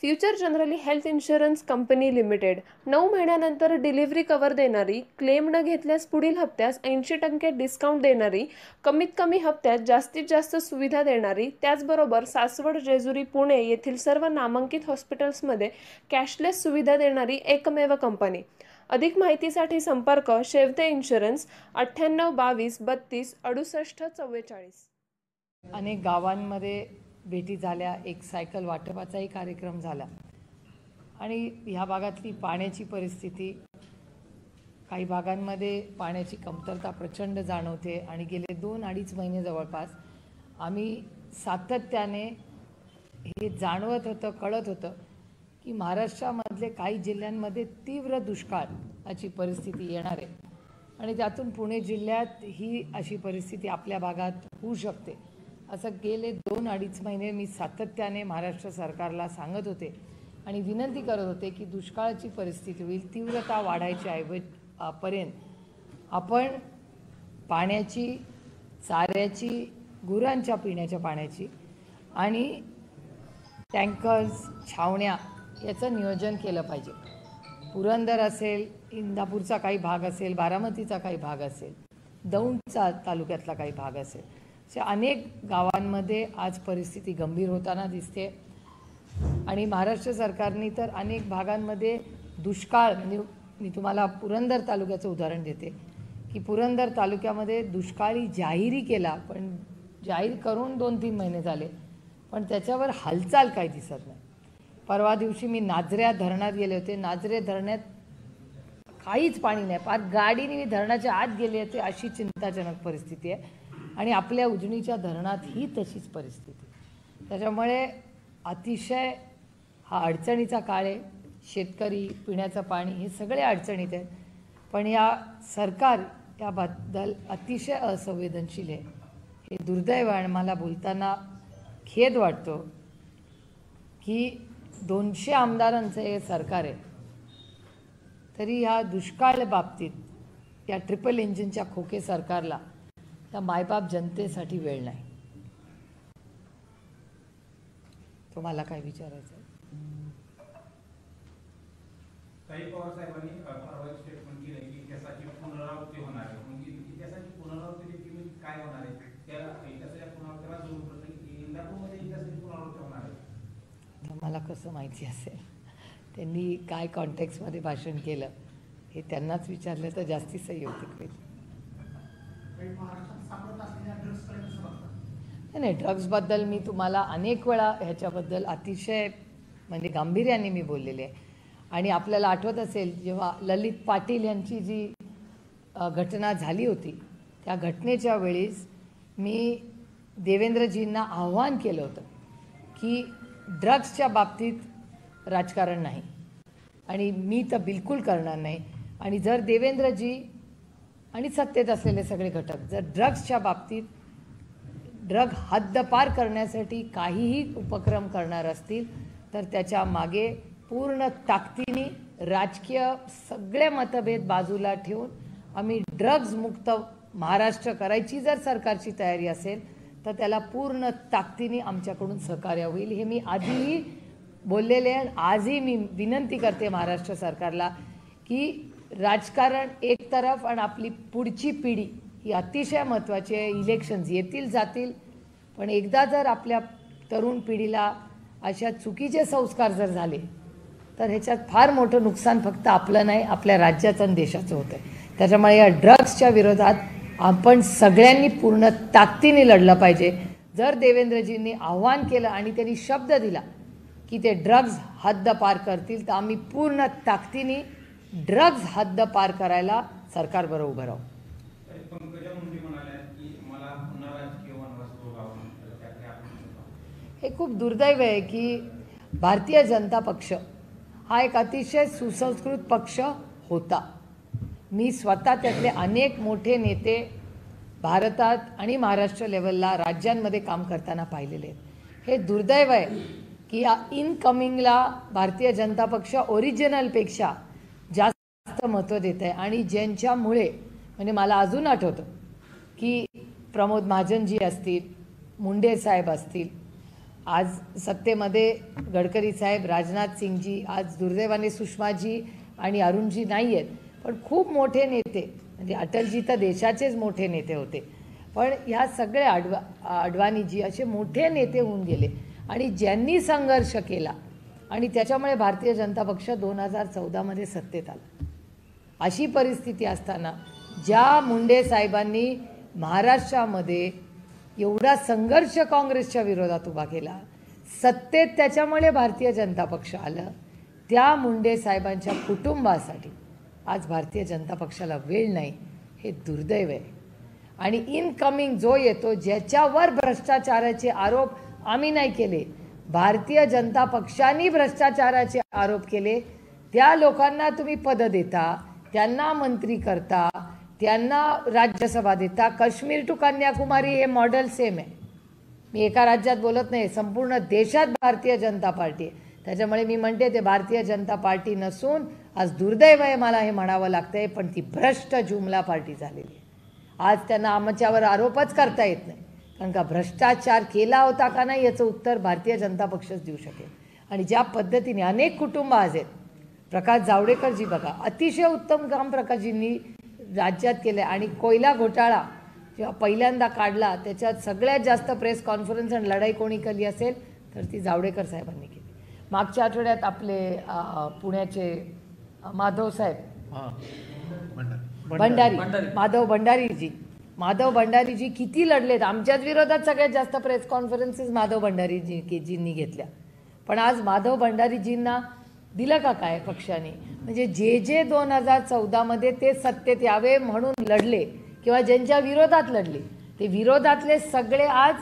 Future generally health insurance company limited 9 महिन्यानंतर delivery cover देणारी, claim न घेतल्यास पुढील हप्त्यास 80% डिस्काउंट देणारी, कमीत कमी हप्त्यात जास्तीत जास्त सुविधा देणारी, त्याचबरोबर सासवड, जेजुरी, पुणे येथील सर्व नामांकित हॉस्पिटल्समध्ये कॅशलेस सुविधा देणारी एकमेव कंपनी। अधिक माहितीसाठी संपर्क शेवते इन्शुरन्स 98 22 32 68 44। अनेक गावांमध्ये भेटी झाल्या, एक सायकल वाटपाचाही कार्यक्रम झाला आणि ह्या भागातली पाण्याची परिस्थिती, काही भागांमध्ये पाण्याची कमतरता प्रचंड जाणवते आणि गेले 2-2.5 महिने जवळपास आम्ही सातत्याने हे जाणवत होतं, कळत होतं की महाराष्ट्रामधले काही जिल्ह्यांमध्ये तीव्र दुष्काळाची परिस्थिती येणार आहे आणि त्यातून पुणे जिल्ह्यात ही अशी परिस्थिती आपल्या भागात होऊ शकते असं गेले 2-2.5 महिने मी सातत्याने महाराष्ट्र सरकारला सांगत होते आणि विनंती करत होते की दुष्काळाची परिस्थिती होईल, तीव्रता वाढायच्या पर्यंत आपण पाण्याची, चाऱ्याची, गुरांच्या पिण्याच्या पाण्याची आणि टँकर्स, छावण्या याचं नियोजन केलं पाहिजे। पुरंदर असेल, इंदापूरचा काही भाग असेल, बारामतीचा काही भाग असेल, दौंडचा तालुक्यातला काही भाग असेल, अशा अनेक गावांमध्ये आज परिस्थिती गंभीर होताना दिसते आणि महाराष्ट्र सरकारने तर अनेक भागांमध्ये दुष्काळ, मी तुम्हाला पुरंदर तालुक्याचं उदाहरण देते की पुरंदर तालुक्यामध्ये दुष्काळी जाहीर केला, पण जाहीर करून 2-3 महिने झाले पण त्याच्यावर हालचाल काही दिसत नाही। परवा दिवशी मी नाझऱ्या धरणात गेले होते, नाझरे धरणात काहीच पाणी नाही, फार गाडीने मी धरणाच्या आत गेले होते, अशी चिंताजनक परिस्थिती आहे आणि आपल्या उजनीच्या धरणात ही तशीच परिस्थिती। त्याच्यामुळे अतिशय हा अडचणीचा काळ आहे। शेतकरी, पिण्याचं पाणी हे सगळे अडचणीत आहेत, पण या सरकार याबद्दल अतिशय असंवेदनशील आहे। हे दुर्दैव आहे। मला बोलताना खेद वाटतो की 200 आमदारांचं हे सरकार आहे तरी ह्या दुष्काळ बाबतीत या ट्रिपल इंजिनच्या खोके सरकारला त्या मायबाप जनतेसाठी वेळ नाही। तुम्हाला काय विचारायचं आहे? काही पवार साहेबांनी परवा स्टेटमेंट केलं की त्यासाठी पुनरावृत्ती होणार आहे, मग त्यासाठी पुनरावृत्ती काय होणार आहे? त्याच्या पुनरावृत्तीला जोडून इंदापूरमध्ये त्यासाठी पुनरावृत्ती होणार आहे। मला कसं माहिती असेल? त्यांनी काय कॉन्टेक्स्टमध्ये भाषण केलं हे त्यांनाच विचारलं तर जास्ती संयुक्तिक होईल। नाही, ड्रग्सबद्दल मी तुम्हाला अनेक वेळा ह्याच्याबद्दल अतिशय म्हणजे गांभीर्याने मी बोललेले आहे आणि आपल्याला आठवत असेल जेव्हा ललित पाटील यांची जी घटना झाली होती त्या घटनेच्या वेळेस मी देवेंद्रजींना आव्हान केलं होतं की ड्रग्सच्या बाबतीत राजकारण नाही आणि मी तर बिलकुल करणार नाही आणि जर देवेंद्रजी आणि सत्तेत असलेले सगळे घटक जर ड्रग्सच्या बाबतीत ड्रग हद्दपार करण्यासाठी काहीही उपक्रम करणार असतील तर त्याच्या मागे पूर्ण ताकदीने राजकीय सगळे मतभेद बाजूला ठेवून आम्ही ड्रग्ज मुक्त महाराष्ट्र करायची जर सरकारची तयारी असेल तर त्याला पूर्ण ताकदीने आमच्याकडून सहकार्य होईल। हे मी आधीही बोललेले आहे, आजही मी विनंती करते महाराष्ट्र सरकारला की राजकारण एक तरफ आणि आपली पुढची पिढी ही अतिशय महत्त्वाची आहे। इलेक्शन्स येतील जातील पण एकदा जर आपल्या तरुण पिढीला अशा चुकीचे संस्कार जर झाले तर ह्याच्यात फार मोठं नुकसान फक्त आपलं नाही आपल्या राज्याचं आणि देशाचं होतं आहे। त्याच्यामुळे या ड्रग्सच्या विरोधात आपण सगळ्यांनी पूर्ण ताकदीने लढलं पाहिजे। जर देवेंद्रजींनी आव्हान केलं आणि त्यांनी शब्द दिला की ते ड्रग्ज हद्द पार करतील तर आम्ही पूर्ण ताकदीने ड्रग्ज हद्द पार करायला सरकारबरोबर उभं राहू। हे खूप दुर्दैव आहे की भारतीय जनता पक्ष हा एक अतिशय सुसंस्कृत पक्ष होता। मी स्वतः त्यातले अनेक मोठे नेते भारतात आणि महाराष्ट्र लेवलला राज्यांमध्ये काम करताना पाहिलेले आहेत। हे दुर्दैव आहे की या इनकमिंगला भारतीय जनता पक्ष ओरिजिनलपेक्षा जास्त महत्त्व देत आहे आणि ज्यांच्यामुळे म्हणजे मला अजून आठवतं की प्रमोद महाजनजी असतील, मुंडे साहेब असतील, आज सत्तेमध्ये गडकरी साहेब, राजनाथ सिंगजी, आज दुर्दैवाने सुषमाजी आणि अरुणजी नाही आहेत, पण खूप मोठे नेते, म्हणजे अटलजी तर देशाचेच मोठे नेते होते, पण ह्या सगळे अडवाणीजी असे मोठे नेते होऊन गेले आणि ज्यांनी संघर्ष केला आणि त्याच्यामुळे भारतीय जनता पक्ष 2014मध्ये सत्तेत आला. अशी परिस्थिती असताना ज्या मुंडे साहेबांनी महाराष्ट्रामध्ये एवढा संघर्ष काँग्रेसच्या विरोधात उभा केला, सत्तेत त्याच्यामुळे भारतीय जनता पक्ष आलं, त्या मुंडे साहेबांच्या कुटुंबासाठी आज भारतीय जनता पक्षाला वेळ नाही, हे दुर्दैव आहे. आणि इनकमिंग जो येतो, ज्याच्यावर भ्रष्टाचाराचे आरोप आम्ही नाही केले, भारतीय जनता पक्षाने भ्रष्टाचाराचे आरोप केले, त्या लोकांना तुम्ही पद देता, त्यांना मंत्री करता, त्यांना राज्यसभा देता. काश्मीर टू कन्याकुमारी हे मॉडेल सेम आहे. मी एका राज्यात बोलत नाही, संपूर्ण देशात भारतीय जनता पार्टी आहे. त्याच्यामुळे मी म्हणते ते भारतीय जनता पार्टी नसून आज दुर्दैव आहे, मला हे म्हणावं लागतंय, पण ती भ्रष्ट जुमला पार्टी झालेली आहे. आज त्यांना आमच्यावर आरोपच करता येत नाही, कारण का भ्रष्टाचार केला होता का नाही याचं उत्तर भारतीय जनता पक्षच देऊ शकेल. आणि ज्या पद्धतीने अनेक कुटुंब आज आहेत, प्रकाश जावडेकरजी बघा, अतिशय उत्तम काम प्रकाशजींनी राज्यात केलं. आणि कोयला घोटाळा जेव्हा पहिल्यांदा काढला, त्याच्यात सगळ्यात जास्त प्रेस कॉन्फरन्स आणि लढाई कोणी केली असेल तर ती जावडेकर साहेबांनी केली. मागच्या आठवड्यात आपले पुण्याचे माधव साहेब भंडारी, माधव भंडारीजी किती लढलेत. आमच्याच विरोधात सगळ्यात जास्त प्रेस कॉन्फरन्सेस माधव भंडारीजींनी घेतल्या. पण आज माधव भंडारीजींना दिलं का काय पक्षाने? म्हणजे जे 2014मध्ये ते सत्तेत यावे म्हणून लढले किंवा ज्यांच्या विरोधात लढले, ते विरोधातले सगळे आज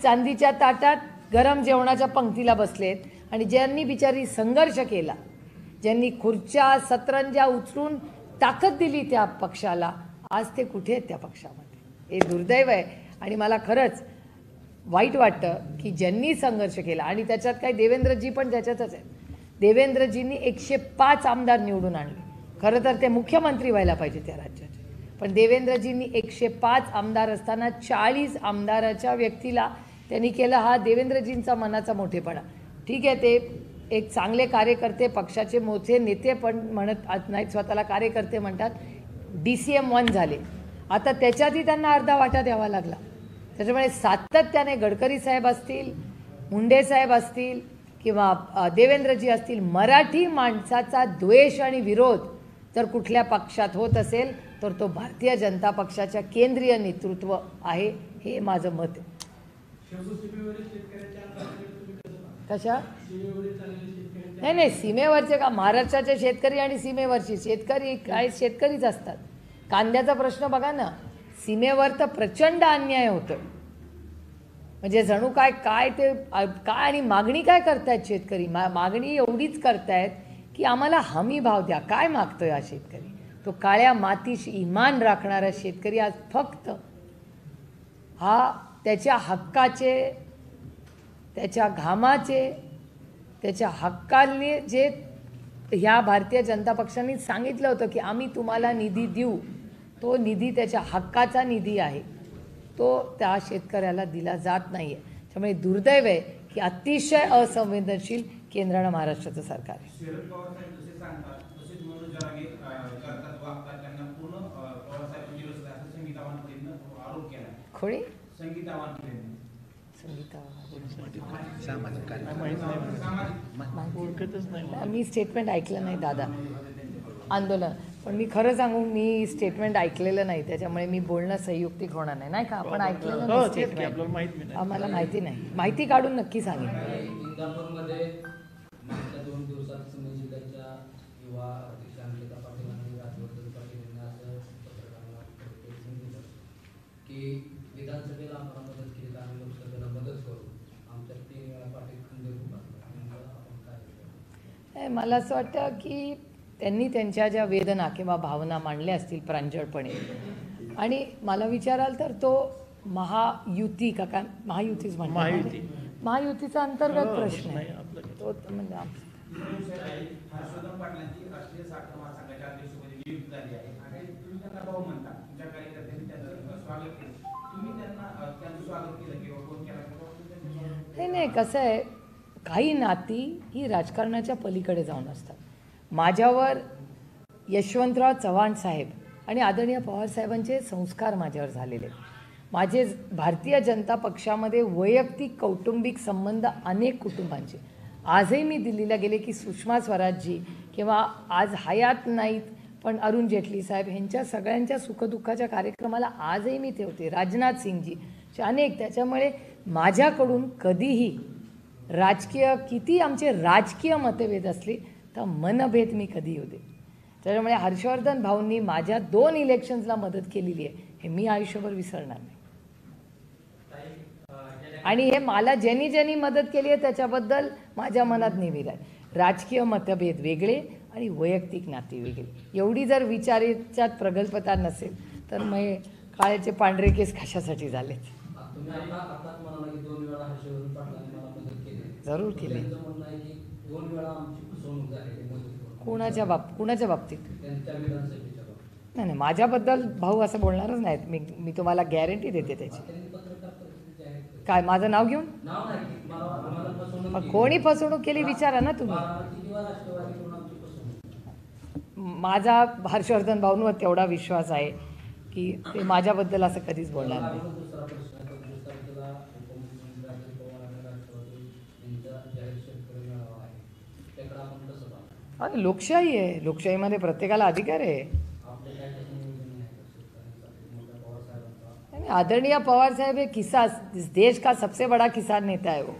चांदीच्या ताटात गरम जेवणाच्या पंक्तीला बसलेत. आणि ज्यांनी बिचारी संघर्ष केला, ज्यांनी खुर्च्या सतरंजा उचलून ताकद दिली त्या पक्षाला, आज ते कुठे आहेत त्या पक्षामध्ये? हे दुर्दैव आहे. आणि मला खरंच वाईट वाटतं की ज्यांनी संघर्ष केला, आणि त्याच्यात काही देवेंद्रजी पण त्याच्यातच आहेत. देवेंद्रजींनी 105 आमदार निवडून आणले. खरं तर ते मुख्यमंत्री व्हायला पाहिजे त्या राज्याचे, पण देवेंद्रजींनी 105 आमदार असताना 40 आमदाराच्या व्यक्तीला त्यांनी केलं. हा देवेंद्रजींचा मनाचा मोठेपणा. ठीक आहे, ते एक चांगले कार्यकर्ते, पक्षाचे मोठे नेते पण म्हणत नाहीत, स्वतःला कार्यकर्ते म्हणतात. DCM 1 झाले, आता त्याच्यातही त्यांना अर्धा वाटा द्यावा लागला. त्याच्यामुळे सातत्याने गडकरी साहेब असतील, मुंडे साहेब असतील किंवा देवेंद्रजी असतील, मराठी माणसाचा द्वेष आणि विरोध जर कुठल्या पक्षात होत असेल तर तो भारतीय जनता पक्षाच्या केंद्रीय नेतृत्व आहे, हे माझं मत आहे. कशा? नाही, सीमेवरचे का? महाराष्ट्राचे शेतकरी आणि सीमेवरचे शेतकरी काय शेतकरीच असतात. कांद्याचा प्रश्न बघा ना, सीमेवर तर प्रचंड अन्याय होतो. म्हणजे जणू काय ते काय आणि मागणी काय करतायत शेतकरी? मागणी एवढीच करतायत की आम्हाला हमी भाव द्या. काय मागतोय हा शेतकरी? तो काळ्या मातीशी इमान राखणारा शेतकरी आज फक्त हा त्याच्या हक्काचे, त्याच्या घामाचे, त्याच्या हक्काने जे ह्या भारतीय जनता पक्षाने सांगितलं होतं की आम्ही तुम्हाला निधी देऊ, तो निधी त्याच्या हक्काचा निधी आहे, तो त्या शेतकऱ्याला दिला जात नाही आहे. त्यामुळे दुर्दैव आहे की अतिशय असंवेदनशील केंद्रानं महाराष्ट्राचं सरकार आहे. शरद पवार साहेब जसे सांगतात तसेच मनोज जरांगे करतात, वागतात, त्यांना पूर्ण पवार साहेबांची विरोध असं संगीता वानखेडेंनी आरोप केला. खोळे? संगीता वानखेडेंनी. मी स्टेटमेंट ऐकलं नाही दादा, आंदोलन. पण मी खरं सांगू, मी स्टेटमेंट ऐकलेलं नाही, त्याच्यामुळे मी बोलणं संयुक्तिक होणार नाही. नाही का? आपण ऐकलेलं नाही स्टेटमेंट? आम्हाला माहिती नाही. माहिती काढून नक्की सांगेन. इंदापूरमध्ये मागच्या 2 दिवसात सिंधू जिल्ह्याच्या युवा अध्यक्ष अंकिता पाटील आणि राजवर्धन पाटील यांनी असं पत्रकारांना सांगितलं की विधानसभेला आम्हाला मदत केली तर आम्ही लोकसभेला मदत करू. आमच्या 3 वेळा पाटील खंडे उभा आपण काय? मला असं वाटतं की त्यांनी त्यांच्या ज्या वेदना किंवा भावना मांडल्या असतील प्रांजळपणे, आणि मला विचाराल तर तो महायुती का काय, महायुतीच म्हणतात, महायुतीचा अंतर्गत प्रश्न आहे तो. म्हणजे हर्षवर्धन पाटलांची राष्ट्रीय साखर महासंघाच्या अध्यक्षपदी नियुक्ती झाली आहे आणि तुम्ही त्यांना भाऊ म्हणता, तुमच्या कार्यकर्त्यांनी त्यांचं स्वागत केलं, तुम्ही त्यांचं स्वागत केलं किंवा फोन केला? नाही, नाही, कसं आहे, काही नाती ही राजकारणाच्या पलीकडे जाऊन असतात. माझ्यावर यशवंतराव चव्हाण साहेब आणि आदरणीय पवारसाहेबांचे संस्कार माझ्यावर झालेले. माझे भारतीय जनता पक्षामध्ये वैयक्तिक कौटुंबिक संबंध अनेक कुटुंबांचे. आजही मी दिल्लीला गेले की सुषमा स्वराजजी किंवा आज हयात नाहीत पण अरुण जेटली साहेब ह्यांच्या सगळ्यांच्या सुखदुःखाच्या कार्यक्रमाला आजही मी ठेवते. राजनाथ सिंगजी अनेक. त्याच्यामुळे माझ्याकडून कधीही राजकीय किती आमचे राजकीय मतभेद असले तर मनभेद मी कधी येऊ दे. त्याच्यामुळे हर्षवर्धन भाऊंनी माझ्या 2 इलेक्शन्सला मदत केलेली आहे हे मी आयुष्यभर विसरणार नाही. आणि हे मला ज्यांनी मदत केली आहे त्याच्याबद्दल माझ्या मनात नेहमी राहील. राजकीय मतभेद वेगळे आणि वैयक्तिक नाती वेगळे. एवढी जर विचाराच्यात प्रगल्भता नसेल तर मग काळ्याचे पांढरे केस कशासाठी झालेत. तुम्ही आताच म्हणाला की 2 वेळा हर्षवर्धन पाटलांनी मला मदत केली. जरूर केली. त्यांचं म्हणणं आहे की 2 वेळा आमची फसवणूक झालेली मदत. कुणाच्या बाबतीत? त्यांच्या विधानसभेच्या बाबतीत. नाही, माझ्याबद्दल भाऊ असं बोलणारच नाहीत. मी तुम्हाला गॅरंटी देते त्याची. त्यांनी पत्रकार परिषदेत जाहीर केलं. काय माझं नाव घेऊन? नाव नाही, मला फसवणूक मग केली. कोणी फसवणूक केली विचारा ना तुम्ही. किती वेळा राष्ट्रवादीकडून आमची फसवणूक. माझा हर्षवर्धन भाऊंवर तेवढा विश्वास आहे की ते माझ्याबद्दल असं कधीच बोलणार नाही. दुसरा प्रश्न, 25 तारखेला उपमुख्यमंत्री अजित पवार आणि राष्ट्रवादी यांचा जाहीर शेतकरी मेळावा आहे. त्याकडे आपण कसं पाहतो? अरे लोकशाही आहे. लोकशाहीमध्ये प्रत्येकाला अधिकार आहे. आपले काय कसं नियोजन आहे शेतकऱ्यांसाठी? मोठ्या पवारसाहेबांचा आणि आदरणीय पवारसाहेब हे इस देश का सबसे बड़ा किसान नेता आहे. वो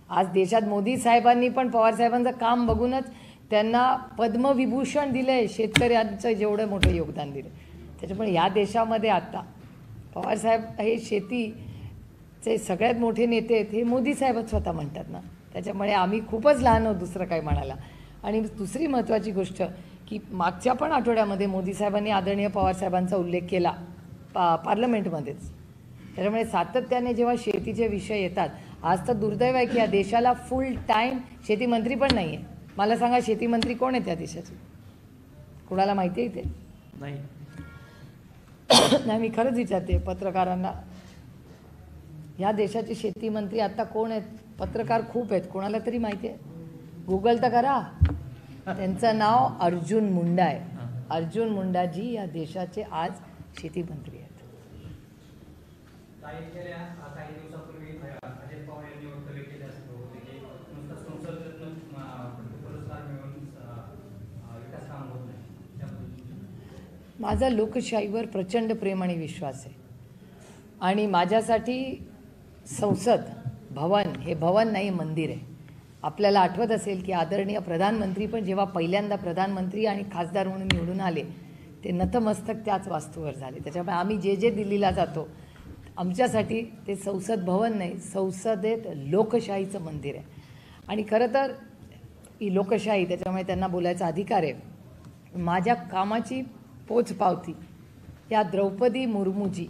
आज देशात मोदी साहेबांनी पण पवारसाहेबांचं काम बघूनच त्यांना पद्मविभूषण दिलं आहे. शेतकऱ्यांचं जेवढं मोठं योगदान दिलं. त्याच्यामुळे या देशामध्ये आता पवारसाहेब हे शेतीचे सगळ्यात मोठे नेते आहेत हे मोदी साहेबच स्वतः म्हणतात ना. त्याच्यामुळे आम्ही खूपच लहान आहोत दुसरं काय म्हणाला. आणि दुसरी महत्त्वाची गोष्ट की मागच्या पण आठवड्यामध्ये मोदी साहेबांनी आदरणीय पवारसाहेबांचा उल्लेख केला पार्लमेंटमध्येच. त्याच्यामुळे सातत्याने जेव्हा शेतीचे विषय येतात, आज तर दुर्दैव आहे की या देशाला फुल टाईम शेतीमंत्री पण नाही आहे. मला सांगा शेतीमंत्री कोण आहे त्या देशाचे? कुणाला माहिती आहे ते? नाही. नाही, मी खरंच विचारते पत्रकारांना, या देशाचे शेतीमंत्री आता कोण आहेत? पत्रकार खूप आहेत, कोणाला तरी माहिती आहे? गुगल तर करा. त्यांचं नाव अर्जुन मुंडा आहे. अर्जुन मुंडाजी या देशाचे आज शेतीमंत्री आहेत. काही दिवसापूर्वी अजित पवार यांनी वक्तव्य केले असं होते की नुसतं संसदेतून पुरस्कार मिळून विकास काम होत नाही. माझा लोकशाहीवर प्रचंड प्रेम आणि विश्वास आहे. आणि माझ्यासाठी संसद भवन हे भवन नाही, मंदिर आहे. आपल्याला आठवत असेल की आदरणीय प्रधानमंत्री पण जेव्हा पहिल्यांदा प्रधानमंत्री आणि खासदार म्हणून निवडून आले ते नतमस्तक त्याच वास्तूवर झाले. त्याच्यामुळे आम्ही जे दिल्लीला जातो आमच्यासाठी ते संसद भवन नाही, संसदेत लोकशाहीचं मंदिर आहे. आणि खरं तर ही लोकशाही, त्याच्यामुळे त्यांना बोलायचा अधिकार आहे. माझ्या कामाची पोचपावती या द्रौपदी मुर्मूजी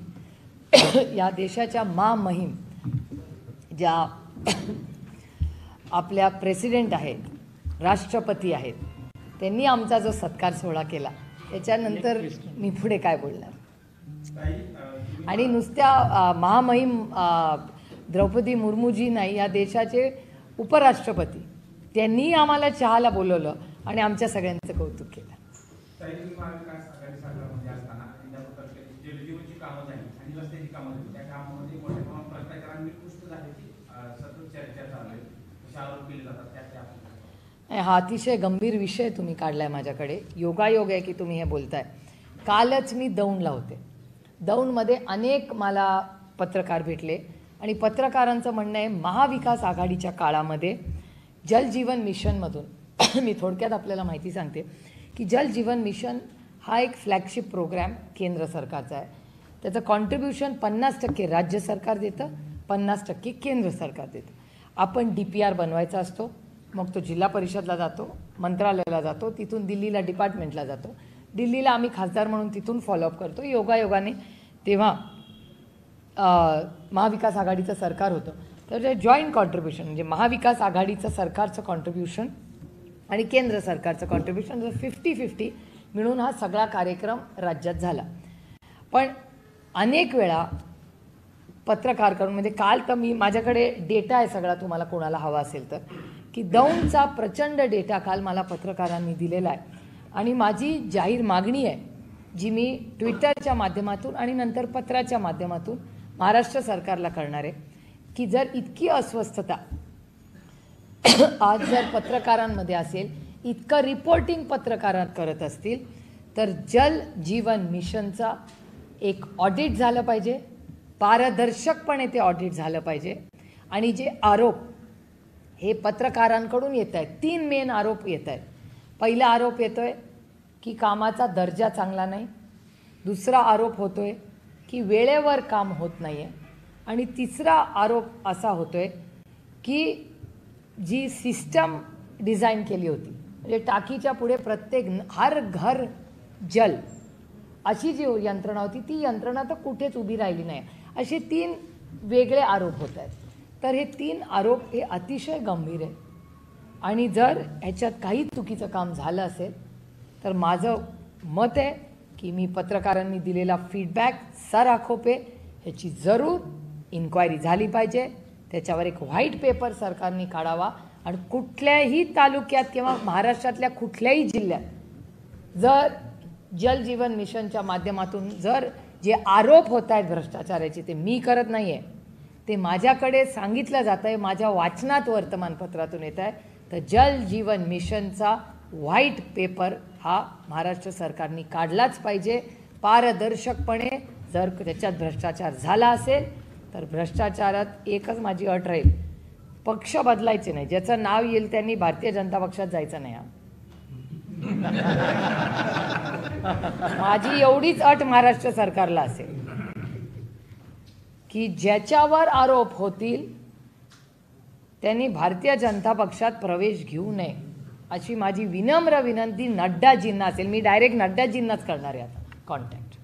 या देशाच्या महिम ज्या आपल्या प्रेसिडेंट आहेत, राष्ट्रपती आहेत, त्यांनी आमचा जो सत्कार सोहळा केला त्याच्यानंतर मी पुढे काय बोलणार. आणि नुसत्या महामहिम द्रौपदी मुर्मूजी नाही, या देशाचे उपराष्ट्रपती त्यांनी आम्हाला चहाला बोलवलं आणि आमच्या सगळ्यांचं कौतुक केलं. महाविकास आघाडी सरकारमध्ये असताना जलजीवनची कामं झाली आणि रस्त्याची कामं झाली. त्या कामामध्ये मोठ्या प्रमाणात भ्रष्टाचारांनी पुष्ट झाल्याची सतत चर्चा चालू आहे. असे आरोप केले जातात. हा अतिशय गंभीर विषय तुम्ही काढलाय माझ्याकडे. योगायोग आहे की तुम्ही हे बोलताय. कालच मी दौंडला होते. दौंडमध्ये अनेक मला पत्रकार भेटले आणि पत्रकारांचं म्हणणं आहे महाविकास आघाडीच्या काळामध्ये जलजीवन मिशनमधून मी थोडक्यात आपल्याला माहिती सांगते की जलजीवन मिशन हा एक फ्लॅगशिप प्रोग्रॅम केंद्र सरकारचा आहे. त्याचं कॉन्ट्रिब्युशन 50% राज्य सरकार देतं, 50% केंद्र सरकार देतं. आपण DPR बनवायचा असतो, मग तो जिल्हा परिषदला जातो, मंत्रालयाला जातो, तिथून दिल्लीला डिपार्टमेंटला जातो. दिल्लीला आम्ही खासदार म्हणून तिथून फॉलोअप करतो. योगायोगाने तेव्हा महाविकास आघाडीचं सरकार होतं, तर जॉईंट कॉन्ट्रिब्युशन म्हणजे महाविकास आघाडीचं सरकारचं कॉन्ट्रिब्युशन आणि केंद्र सरकारचं कॉन्ट्रिब्युशन 50-50 मिळून हा सगळा कार्यक्रम राज्यात झाला. पण अनेक वेळा पत्रकार करून, म्हणजे काल तर मी माझ्याकडे डेटा आहे सगळा, तुम्हाला कोणाला हवा असेल तर, की दौंडचा प्रचंड डेटा काल मला पत्रकारांनी दिलेला आहे. आणि माझी जाहीर मागणी आहे जी मी ट्विटरच्या माध्यमातून आणि नंतर पत्राच्या माध्यमातून महाराष्ट्र सरकारला करणार आहे, की जर इतकी अस्वस्थता आज जर पत्रकारांमध्ये असेल, इतकं रिपोर्टिंग पत्रकार करत असतील, तर जल जीवन मिशनचा एक ऑडिट झालं पाहिजे, पारदर्शकपणे ते ऑडिट झालं पाहिजे. आणि जे आरोप हे पत्रकारांकडून येत आहेत, 3 मेन आरोप येत आहेत. पहिला आरोप येतोय की कामाचा दर्जा चांगला नाही, दुसरा आरोप होतोय की वेळेवर काम होत नाही आहे, आणि तिसरा आरोप असा होतोय की जी सिस्टम डिझाईन केली होती, म्हणजे टाकीच्या पुढे प्रत्येक हर घर जल अशी जी यंत्रणा होती, ती यंत्रणा तर कुठेच उभी राहिली नाही. असे 3 वेगळे आरोप होत आहेत. तर हे 3 आरोप हे अतिशय गंभीर आहे, आणि जर ह्याच्यात काही चुकीचं काम झालं असेल तर माझं मत आहे की मी पत्रकारांनी दिलेला फीडबॅक सर आखो पे ह्याची जरूर इन्क्वायरी झाली पाहिजे, त्याच्यावर एक व्हाईट पेपर सरकारने काढावा, आणि कुठल्याही तालुक्यात किंवा महाराष्ट्रातल्या कुठल्याही जिल्ह्यात जर जल जीवन मिशनच्या माध्यमातून जर जे आरोप होत आहेत भ्रष्टाचाराचे, ते मी करत नाही आहे, ते माझ्याकडे सांगितलं जातं आहे, माझ्या वाचनात वर्तमानपत्रातून येत आहे, तर जल जीवन मिशनचा व्हाईट पेपर हा महाराष्ट्र सरकारने काढलाच पाहिजे पारदर्शकपणे. जर त्याच्यात भ्रष्टाचार झाला असेल तर भ्रष्टाचारात एकच माझी अट राहील, पक्ष बदलायचे नाही, ज्याचं नाव येईल त्यांनी भारतीय जनता पक्षात जायचं नाही. माझी एवढीच अट महाराष्ट्र सरकारला असेल की ज्याच्यावर आरोप होतील त्यांनी भारतीय जनता पक्षात प्रवेश घेऊ नये, अशी माझी विनम्र विनंती नड्डाजींना असेल. मी डायरेक्ट नड्डाजींनाच करणार आहे आता कॉन्टॅक्ट.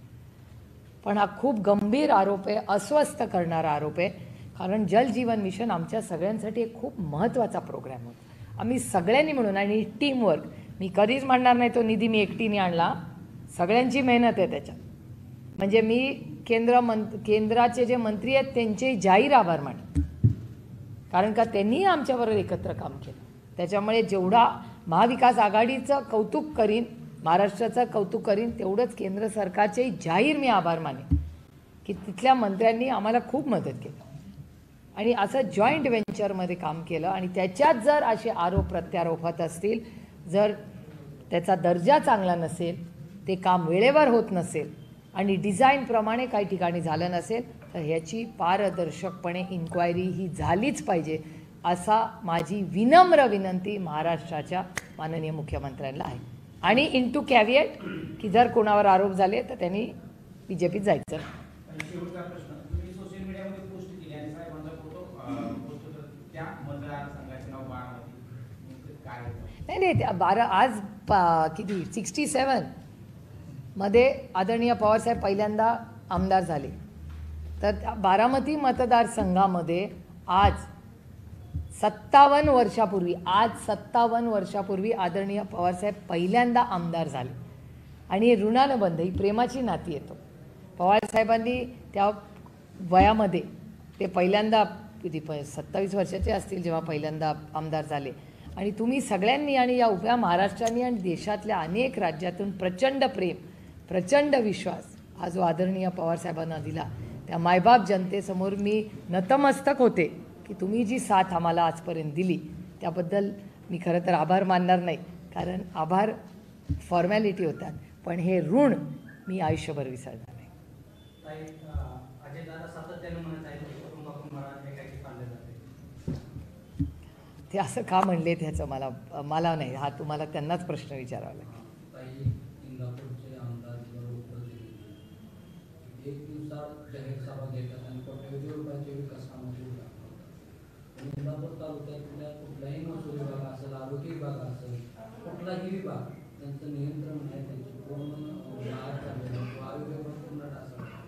पण हा खूप गंभीर आरोप आहे, अस्वस्थ करणारा आरोप आहे, कारण जल जीवन मिशन आमच्या सगळ्यांसाठी एक खूप महत्त्वाचा प्रोग्राम होता. आम्ही सगळ्यांनी म्हणून, आणि टीमवर्क, मी कधीच म्हणणार नाही तो निधी मी एकटीने आणला, सगळ्यांची मेहनत आहे त्याच्यात. म्हणजे मी केंद्राचे जे मंत्री आहेत त्यांचे जाहीर आभार मानतो, कारण का त्यांनी आमच्याबरोबर एकत्र काम केलं. त्याच्यामुळे जेवढा महाविकास आघाडीचं कौतुक करीन, महाराष्ट्राचं कौतुक करीन, तेवढंच केंद्र सरकारचेही जाहीर मी आभार मानेन की तिथल्या मंत्र्यांनी आम्हाला खूप मदत केली आणि असं जॉईंट व्हेंचरमध्ये काम केलं. आणि त्याच्यात जर असे आरोप प्रत्यारोप होत असतील, जर त्याचा दर्जा चांगला नसेल, ते काम वेळेवर होत नसेल आणि डिझाईनप्रमाणे काही ठिकाणी झालं नसेल, तर ह्याची पारदर्शकपणे इन्क्वायरी ही झालीच पाहिजे, असा माझी विनम्र विनंती महाराष्ट्राच्या माननीय मुख्यमंत्र्यांना आहे. आणि इंटू कॅव्हिएट की जर कोणावर आरोप झाले तर त्यांनी BJPत जायचं. शेवटचा प्रश्न, तुम्ही सोशल मीडियामध्ये पोस्ट केली आणि साहेबांचा फोटो पोस्ट होता, त्या मतदारसंघाचे नाव बारामती, काय नाही त्या आज किती 67 मध्ये आदरणीय पवारसाहेब पहिल्यांदा आमदार झाले, तर त्या बारामती मतदारसंघामध्ये आज 57 वर्षापूर्वी आदरणीय पवारसाहेब पहिल्यांदा आमदार झाले. आणि हे ऋणानं बंध, ही प्रेमाची नाती येतो. पवारसाहेबांनी त्या वयामध्ये ते पहिल्यांदा किती 27 वर्षाचे असतील जेव्हा पहिल्यांदा आमदार झाले. आणि तुम्ही सगळ्यांनी आणि या उभ्या महाराष्ट्राने आणि देशातल्या अनेक राज्यातून प्रचंड प्रेम, प्रचंड विश्वास हा जो आदरणीय पवारसाहेबांना दिला, त्या मायबाप जनतेसमोर मी नतमस्तक होते की तुम्ही जी साथ आम्हाला आजपर्यंत दिली त्याबद्दल मी खरं तर आभार मानणार नाही, कारण आभार फॉर्मॅलिटी होतात, पण हे ऋण मी आयुष्यभर विसरणार नाही. ते असं का म्हणले त्याचं मला नाही, हा तुम्हाला त्यांनाच प्रश्न विचारावा लागेल. इंदापूरचे आमदार एक दिवसात जाहीर सभा घेतात आणि कोट्यवधी रुपयाचे विकास कामं सुरू करतात. इंदापूर तालुक्यातल्या कुठलाही महसूल विभाग असेल, आरोग्य विभाग असेल, कुठलाही विभाग त्यांचं नियंत्रण आहे, त्यांची पूर्ण आरोग्य विभाग पूर्ण ढासळला,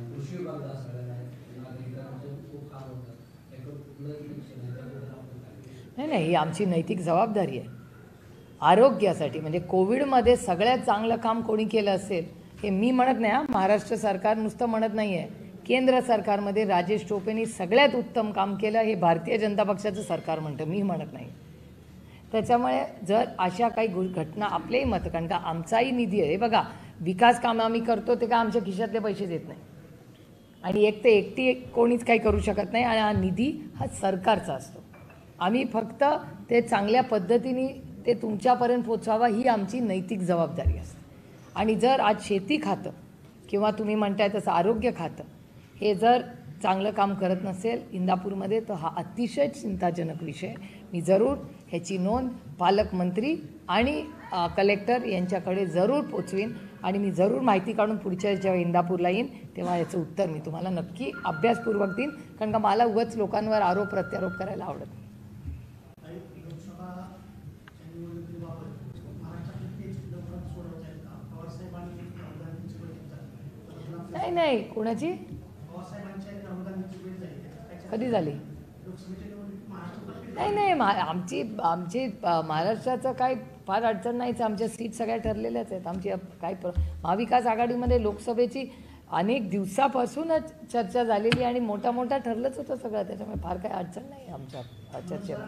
कृषी विभाग ढासळलेला आहे, नागरिकांचे खूप हाल होतात. त्याकडे कुठलंही लक्ष नाही. नाही, ही आमची नैतिक जबाबदारी आहे आरोग्यासाठी. म्हणजे कोविडमध्ये सगळ्यात चांगलं काम कोणी केलं असेल हे मी म्हणत नाही, महाराष्ट्र सरकार नुसतं म्हणत नाही आहे, केंद्र सरकारमध्ये राजेश टोपेंनी सगळ्यात उत्तम काम केलं हे भारतीय जनता पक्षाचं सरकार म्हणतं, मी म्हणत नाही. त्याच्यामुळे जर अशा काही घटना आपल्याही मत, कारण का आमचाही निधी आहे, बघा विकास काम आम्ही करतो ते का आमच्या खिशातले पैसे देत नाही आणि एक ते एकटी कोणीच काही करू शकत नाही आणि हा निधी हा सरकारचा असतो. आम्ही फक्त ते चांगल्या पद्धतीने ते तुमच्यापर्यंत पोचवावा ही आमची नैतिक जबाबदारी असते. आणि जर आज शेती खातं किंवा तुम्ही म्हणताय तसं आरोग्य खातं हे जर चांगलं काम करत नसेल इंदापूरमध्ये तर हा अतिशय चिंताजनक विषय. मी जरूर ह्याची नोंद पालकमंत्री आणि कलेक्टर यांच्याकडे जरूर पोचवीन आणि मी जरूर माहिती काढून पुढच्या जेव्हा इंदापूरला येईन तेव्हा याचं उत्तर मी तुम्हाला नक्की अभ्यासपूर्वक देईन, कारण का मला उगाच लोकांवर आरोप प्रत्यारोप करायला आवडत नाही. नाही नाही, कोणाची कधी झाली? नाही नाही, आमची महाराष्ट्राचं काय फार अडचण नाहीच. आमच्या सीट सगळ्या ठरलेल्याच आहेत. आमची काय महाविकास आघाडीमध्ये लोकसभेची अनेक दिवसापासूनच चर्चा झालेली आणि मोठा ठरलंच होतं सगळं. त्याच्यामुळे फार काही अडचण नाही आमच्या चर्चेला.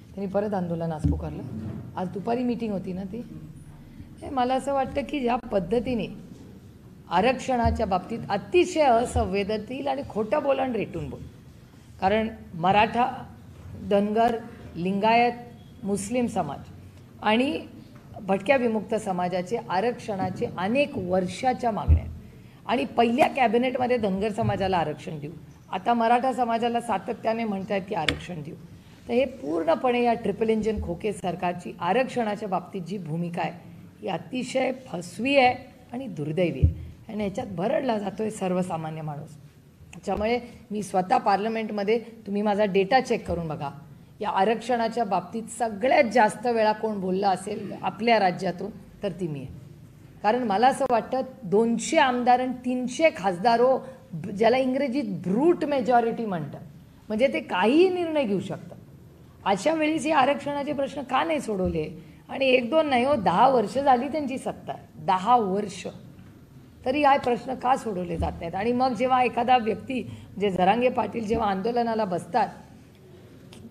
त्यांनी परत आंदोलन आज पुकारलं. आज दुपारी मीटिंग होती ना ती. हे मला असं वाटतं की ज्या पद्धतीने आरक्षणाच्या बाबतीत अतिशय असंवेदनशील आणि खोटं बोल आणि रेटून बोल, कारण मराठा, धनगर, लिंगायत, मुस्लिम समाज आणि भटक्या विमुक्त समाजाचे आरक्षणाचे अनेक वर्षाच्या मागण्या आणि पहिल्या कॅबिनेटमध्ये धनगर समाजाला आरक्षण देऊ, आता मराठा समाजाला सातत्याने म्हणतात की आरक्षण देऊ. तर हे पूर्णपणे या ट्रिपल इंजिन खोके सरकारची आरक्षणाच्या बाबतीत जी भूमिका आहे ही अतिशय फसवी आहे आणि दुर्दैवी आहे आणि ह्याच्यात भरडला जातो आहे सर्वसामान्य माणूस. त्याच्यामुळे मी स्वतः पार्लमेंटमध्ये, तुम्ही माझा डेटा चेक करून बघा, या आरक्षणाच्या बाबतीत सगळ्यात जास्त वेळा कोण बोललं असेल आपल्या राज्यातून तर ती मी आहे. कारण मला असं वाटतं 200 आमदार आणि 300 खासदार हो, ज्याला इंग्रजीत ब्रूट मेजॉरिटी म्हणतात, म्हणजे ते काहीही निर्णय घेऊ शकतात. अशा वेळीस हे आरक्षणाचे प्रश्न का नाही सोडवले? आणि 1-2 नाही हो, 10 वर्ष झाली त्यांची सत्ता आहे, 10 वर्ष, तरी हा प्रश्न का सोडवले जात नाहीत? आणि मग जेव्हा एखादा व्यक्ती म्हणजे जरांगे पाटील जेव्हा आंदोलनाला बसतात,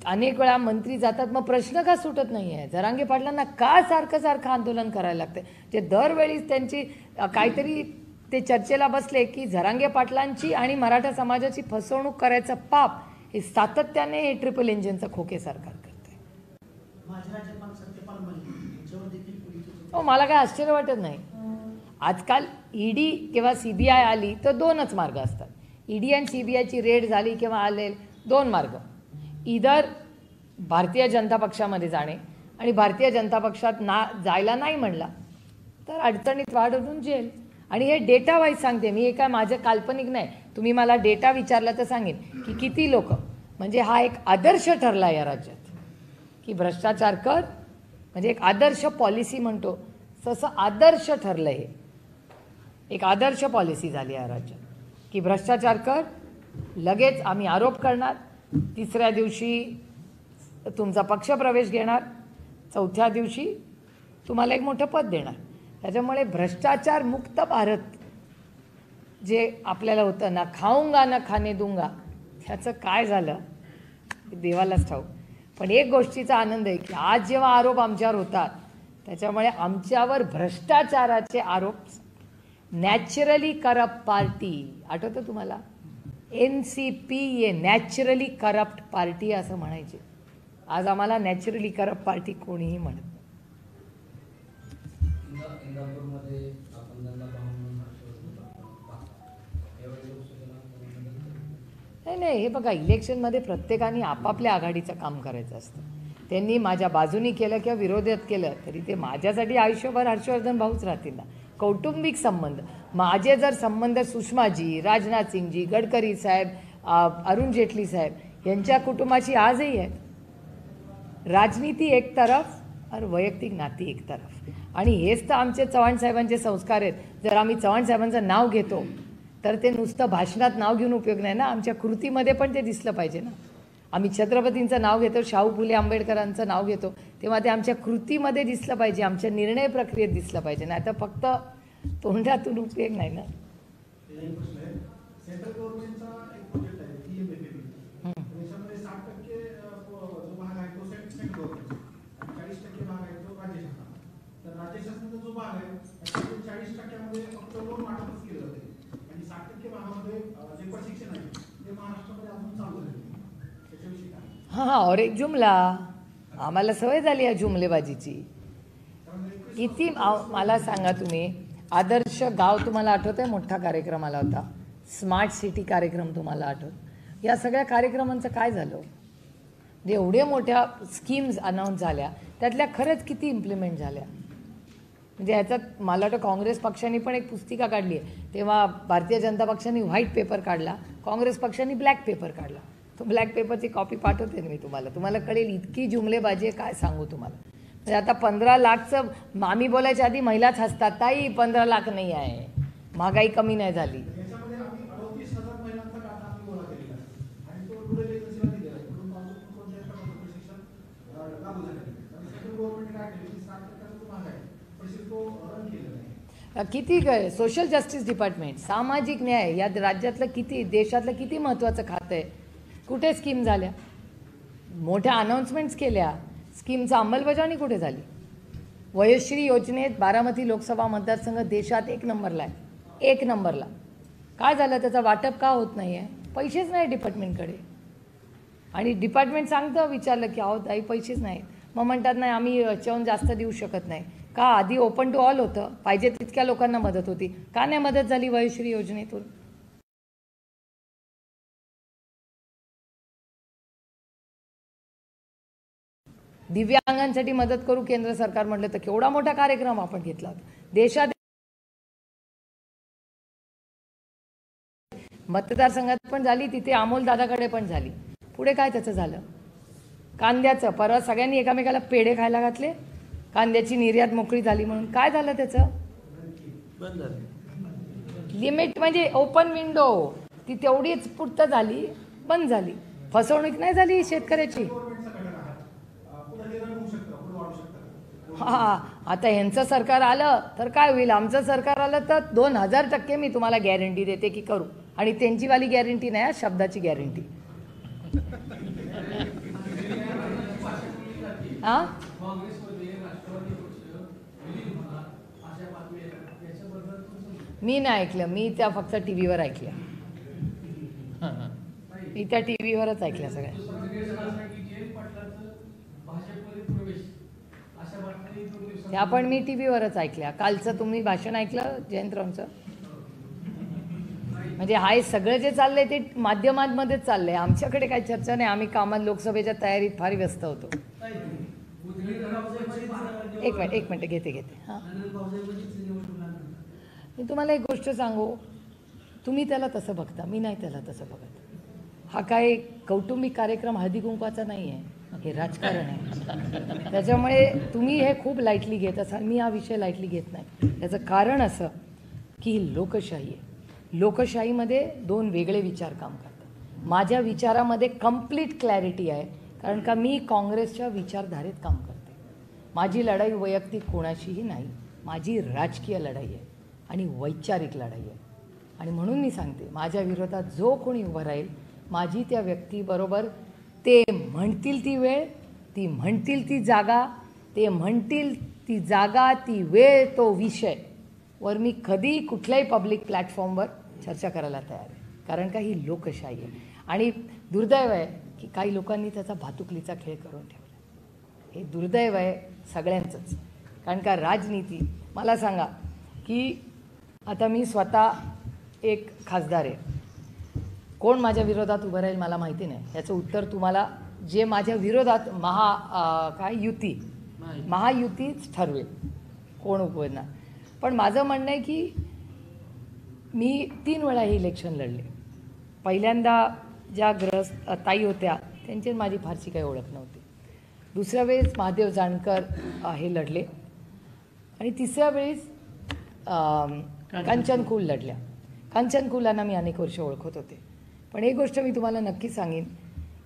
अनेक वेळा मंत्री जातात, मग प्रश्न का सुटत नाही आहे? जरांगे पाटलांना का सारखं आंदोलन करायला लागतं? जे दरवेळीच त्यांची काहीतरी ते चर्चेला बसले की जरांगे पाटलांची आणि मराठा समाजाची फसवणूक करायचं पाप हे सातत्याने हे ट्रिपल इंजिनचं खोके सरकार करते. हो, मला काय आश्चर्य वाटत नाही. आजकाल ईडी किंवा सीबीआय आली तर 2च मार्ग असतात. ईडी आणि सीबीआयची रेड झाली किंवा आले 2 मार्ग, इधर भारतीय जनता पक्षामध्ये जाणे आणि भारतीय जनता पक्षात जायला नाही म्हणला तर अडचणीत वाढवून जेल. आणि हे डेटा वाईज सांगते मी, हे काय माझं काल्पनिक नाही. तुम्ही मला डेटा विचारला तर सांगेन की किती लोक, म्हणजे हा एक आदर्श ठरला या राज्यात की भ्रष्टाचार कर, म्हणजे एक आदर्श पॉलिसी म्हणतो तसं आदर्श ठरलं. हे एक आदर्श पॉलिसी झाली या राज्यात की भ्रष्टाचार कर, लगेच आम्ही आरोप करणार, 3ऱ्या दिवशी तुमचा पक्षप्रवेश घेणार, 4थ्या दिवशी तुम्हाला एक मोठं पद देणार. त्याच्यामुळे भ्रष्टाचार मुक्त भारत जे आपल्याला होतं ना, खाऊंगा ना खाने दूंगा, त्याचं काय झालं देवालाच ठाऊक. पण एक गोष्टीचा आनंद आहे की आज जेव्हा आरोप आमच्यावर होतात त्याच्यामुळे आमच्यावर भ्रष्टाचाराचे आरोप, नॅचरली करप्ट पार्टी, आठवतं तुम्हाला NCP ये नॅचरली करप्ट पार्टी असं म्हणायचे. आज आम्हाला नॅचरली करप्ट पार्टी कोणीही म्हणत नाही. इंदापूरमध्ये आपण त्यांना पाहून नाही, हे बघा, इलेक्शनमध्ये प्रत्येकाने आपापल्या आघाडीचं काम करायचं असतं. त्यांनी माझ्या बाजूनी केलं किंवा विरोधात केलं तरी ते माझ्यासाठी आयुष्यभर हर्षवर्धन भाऊच राहतील ना. कौटुंबिक संबंध, माझे जर संबंध सुषमाजी, राजनाथ सिंगजी, गडकरी साहेब, अरुण जेटली साहेब यांच्या कुटुंबाची आजही आहेत. राजनीती एक तरफ और वैयक्तिक नाती एक तरफ. आणि हेच तर आमचे चव्हाण साहेबांचे संस्कार आहेत. जर आम्ही चव्हाण साहेबांचं नाव घेतो तर ते नुसतं भाषणात नाव घेऊन उपयोग नाही ना, आमच्या कृतीमध्ये पण ते दिसलं पाहिजे ना. आम्ही छत्रपतींचं नाव घेतो, शाहू फुले आंबेडकरांचं नाव घेतो, तेव्हा ते आमच्या कृतीमध्ये दिसलं पाहिजे, आमच्या निर्णय प्रक्रियेत दिसलं पाहिजे. नाही तर फक्त तोंडातून उपयोग नाही ना. एक प्रश्न आहे, सेंट्रल गव्हर्नमेंटचा एक प्रोजेक्ट आहे PMFAP. त्याच्यामध्ये 60% जो भाग आहे तो सेंट्रल गव्हर्नमेंट आणि 40% भाग आहे तो राज्य शासन. तर राज्य शासनाचा जो भाग आहे त्याच्यामध्ये 40%मध्ये फक्त लोन वाटपच केलं जाते आणि 60% भागामध्ये जे प्रशिक्षण आहे ते महाराष्ट्रामध्ये अजून चालू झाले. त्याच्याविषयी काय? हां और एक जुमला, आम्हाला सवय झाली या जुमलेबाजीची. किती मला सांगा तुम्ही, आदर्श गाव तुम्हाला आठवत आहे, मोठा कार्यक्रम आला होता, स्मार्ट सिटी कार्यक्रम तुम्हाला आठवत, या सगळ्या कार्यक्रमांचं काय झालं? जे एवढ्या मोठ्या स्कीम्स अनाऊन्स झाल्या त्यातल्या खरंच किती इम्प्लिमेंट झाल्या? म्हणजे ह्याच्यात मला वाटतं काँग्रेस पक्षाने पण एक पुस्तिका काढली आहे, तेव्हा भारतीय जनता पक्षाने व्हाईट पेपर काढला, काँग्रेस पक्षाने ब्लॅक पेपर काढला. तो ब्लॅक पेपरची कॉपी पाठवते मी तुम्हाला कळेल इतकी जुमलेबाजी आहे, काय सांगू तुम्हाला. म्हणजे आता 15 लाखचं आम्ही बोलायच्या आधी महिलाच हसतात, ताई 15 लाख नाही आहे, महागाई कमी नाही झाली. याच्यामध्ये आम्ही 38,000 महिलांचा डाटा आम्ही गोळा केलेला आहे आणि तो रुरल एजन्सीला दिलेला आहे. म्हणून कोणत्याही प्रकारचं प्रशिक्षण लागू झालेलं आहे. आणि सेंट्रल गव्हर्नमेंटने काय केलं की 60% जो भाग आहे प्रशिक्षण तो रन केलेला आहे. किती काय सोशल जस्टिस डिपार्टमेंट, सामाजिक न्याय या राज्यातलं किती, देशातलं किती महत्त्वाचं खातं आहे, कुठे स्कीम झाल्या? मोठ्या अनाऊन्समेंट्स केल्या, स्कीमचं अंमलबजावणी कुठे झाली? वयश्री योजनेत बारामती लोकसभा मतदारसंघ देशात 1 नंबरला आहे, 1 नंबरला. काय झालं? त्याचं वाटप का होत नाही आहे? पैसेच नाही डिपार्टमेंटकडे. आणि डिपार्टमेंट सांगतं, विचारलं की अहो ताई पैसेच नाहीत, मग म्हणतात नाही आम्ही याच्याहून जास्त देऊ शकत नाही. का? आधी ओपन टू ऑल होतं, पाहिजे तितक्या लोकांना मदत होती, का नाही मदत झाली वयश्री योजनेतून? दिव्यांगांसाठी मदत करू केंद्र सरकार म्हटलं तर केवढा मोठा कार्यक्रम आपण घेतला होता. देशात मतदारसंघात पण झाली, तिथे अमोल दादाकडे पण झाली. पुढे काय त्याचं झालं? कांद्याचं परवा सगळ्यांनी एकामेकाला पेढे खायला घातले, कांद्याची निर्यात मोकळी झाली म्हणून. काय झालं त्याचं? बंद झालं. लिमिट म्हणजे ओपन विंडो ती तेवढीच पुरतं झाली, बंद झाली. फसवणूक नाही झाली शेतकऱ्याची. हां, आता ह्यांचं सरकार आलं तर काय होईल? आमचं सरकार आलं तर 2000% मी तुम्हाला गॅरंटी देते की करू. आणि त्यांचीवाली गॅरंटी नाही, शब्दाची गॅरंटी. हां, मी नाही ऐकलं, मी त्या फक्त टीव्हीवर ऐकल्या. मी त्या टीव्हीवरच ऐकल्या सगळ्या. त्या पण मी टीव्हीवरच ऐकल्या. कालचं तुम्ही भाषण ऐकलं जयंतरावचं? म्हणजे हा सगळं जे चाललंय ते माध्यमांमध्येच चाललंय, आमच्याकडे काही चर्चा नाही. आम्ही कामात लोकसभेच्या तयारीत फार व्यस्त होतो. एक मिनिट घेते. हां, मी तुम्हाला एक गोष्ट सांगू, तुम्ही त्याला तसं बघता, मी नाही त्याला तसं बघत. हा काय कौटुंबिक कार्यक्रम हळदी कुंकवाचा नाही आहे, हे राजकारण आहे. त्याच्यामुळे तुम्ही हे खूप लाईटली घेत असाल, मी हा विषय लाईटली घेत नाही. त्याचं कारण असं की ही लोकशाही आहे. लोकशाहीमध्ये 2 वेगळे विचार काम करतात. माझ्या विचारामध्ये कंप्लीट क्लॅरिटी आहे, कारण का मी काँग्रेसच्या विचारधारेत काम करते. माझी लढाई वैयक्तिक कोणाशीही नाही, माझी राजकीय लढाई आहे आणि वैचारिक लढाई आहे. आणि म्हणून मी सांगते, माझ्या विरोधात जो कोणी उभं राहील, माझी त्या व्यक्तीबरोबर ते म्हणतील ती वेळ, ती म्हणतील ती जागा, ते म्हणतील ती जागा, ती वेळ, तो विषय वर मी कधी कुठल्याही पब्लिक प्लॅटफॉर्मवर चर्चा करायला तयार आहे. कारण का ही लोकशाही आहे. आणि दुर्दैव आहे की काही लोकांनी त्याचा भातुकलीचा खेळ करून ठेवला. हे दुर्दैव आहे सगळ्यांचंच. कारण का राजनीती, मला सांगा की आता मी स्वतः एक खासदार आहे, कोण माझ्या विरोधात उभं राहील मला माहिती नाही. याचं उत्तर तुम्हाला जे माझ्या विरोधात महायुतीच ठरवेल कोण उभं. पण माझं म्हणणं आहे की मी 3 वेळा हे इलेक्शन लढले. पहिल्यांदा ज्या ताई होत्या त्यांची माझी फारशी काही ओळख नव्हती. दुसऱ्या वेळेस महादेव जानकर हे लढले आणि तिसऱ्या वेळेस कांचन कुल लढल्या. कांचन कुलांना मी अनेक वर्ष ओळखत होते. पण एक गोष्ट मी तुम्हाला नक्की सांगेन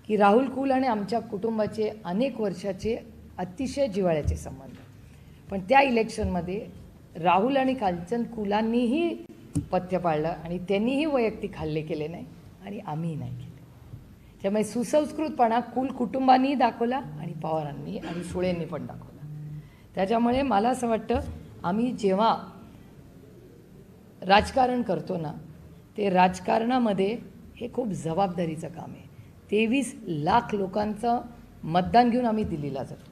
की राहुल कुल आणि आमच्या कुटुंबाचे अनेक वर्षाचे अतिशय जिव्हाळ्याचे संबंध. पण त्या इलेक्शनमध्ये राहुल आणि कांचन कुलांनीही पथ्य पाळलं आणि त्यांनीही वैयक्तिक हल्ले केले नाही आणि आम्हीही नाही केले. त्यामुळे सुसंस्कृतपणा कुटुंबांनी दाखवला आणि पवारांनी आणि सुळेंनी पण दाखवला. त्याच्यामुळे मला असं वाटतं आम्ही जेव्हा राजकारण करतो ना, ते राजकारणामध्ये हे खूप जबाबदारीचं काम आहे. 23 लाख लोकांचं मतदान घेऊन आम्ही दिल्लीला जातो.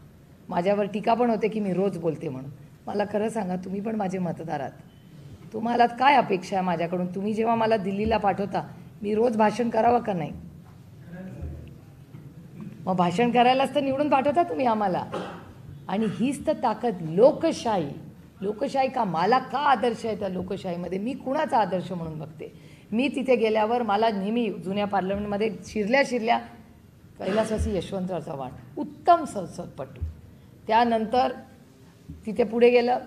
माझ्यावर टीका पण होते की मी रोज बोलते म्हणून. मला खरं सांगा, तुम्ही पण माझे मतदार आहात. तुम्हाला काय अपेक्षा आहे माझ्याकडून? तुम्ही जेव्हा मला दिल्लीला पाठवता, मी रोज भाषण करावं का नाही? मग भाषण करायलाच तर निवडून पाठवता तुम्ही आम्हाला. आणि हीच तर ताकद लोकशाही. लोकशाही का मला का आदर्श आहे त्या लोकशाहीमध्ये? मी कुणाचा आदर्श म्हणून बघते? मी तिथे गेल्यावर मला नेहमी जुन्या पार्लमेंटमध्ये शिरल्या कैलासवासी यशवंतराव चव्हाण उत्तम संसदपटू. त्यानंतर तिथे पुढे गेलं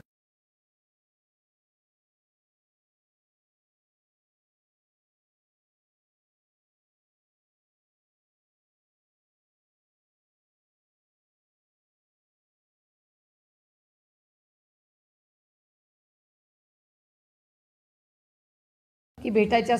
की भेटायच्या